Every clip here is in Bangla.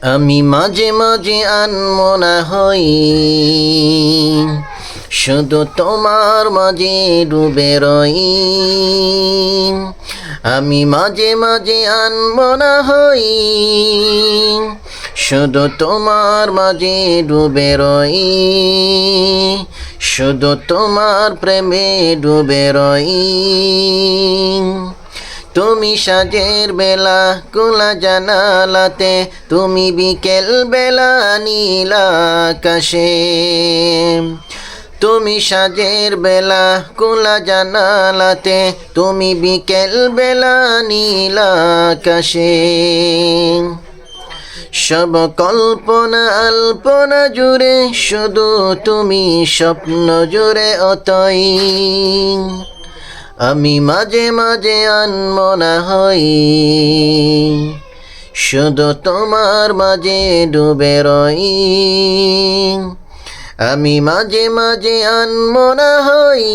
আমি মাঝে মাঝে আনমনা হই, শুধু তোমার মাঝে ডুবে রই। আমি মাঝে মাঝে আনমনা হই, শুধু তোমার মাঝে ডুবে রই, শুধু তোমার প্রেমে ডুবে রই। তুমি সাজের বেলা খোলা জানালাতে, তুমি বিকেল বেলা নীল আকাশে। তুমি সাজের বেলা খোলা জানালাতে, তুমি বিকেল বেলা নীল আকাশে। সব কল্পনা আল্পনা জুড়ে শুধু তুমি স্বপ্ন জুড়ে অতই। আমি মাঝে মাঝে আনমনা হই, শুধু তোমার মাঝে ডুবে রই। আমি মাঝে মাঝে আনমনা হই,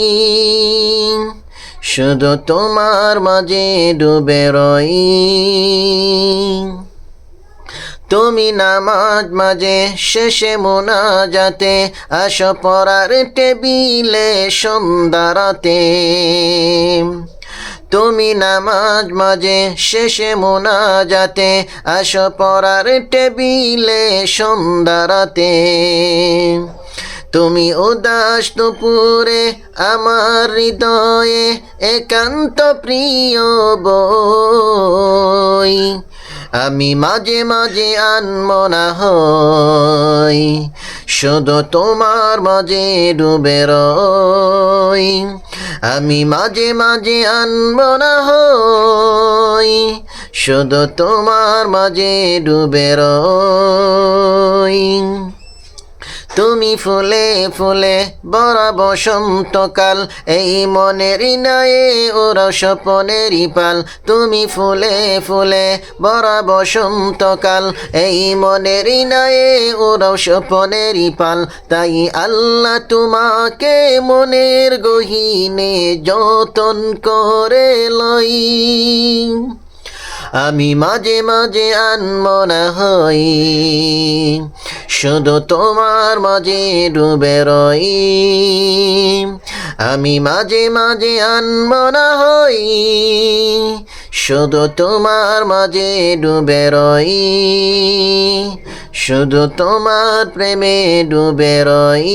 শুধু তোমার মাঝে ডুবে রই। তুমি নামাজ মাঝে শেষে মোনাজাতে, আসো পড়ার টেবিলে সন্ধ্যা রাতে। তুমি নামাজ মাঝে শেষে মোনাজাতে, আসো পড়ার টেবিলে সন্ধ্যা রাতে। তুমি উদাস দুপুরে আমার হৃদয়ে একান্ত প্রিয় বই। আমি মাঝে মাঝে আনমনা হই, শুধু তোমার মাঝে ডুবে রই। আমি মাঝে মাঝে আনমনা হই, শুধু তোমার মাঝে ডুবে রই। তুমি ফুলে ফুলে ভরা বসন্তকাল, এই মনের নায়ে ওরা স্বপনেরই পাল। তুমি ফুলে ফুলে ভরা বসন্তকাল, এই মনের নায়ে ওরা স্বপনেরই পাল। তাই আল্লাহ তোমাকে মনের গহীনে যতন করে লই। আমি মাঝে মাঝে আনমনা হই, শুধু তোমার মাঝে ডুবে রই। আমি মাঝে মাঝে আনমনা হই, শুধু তোমার মাঝে ডুবে রই, শুধু তোমার প্রেমে ডুবে রই।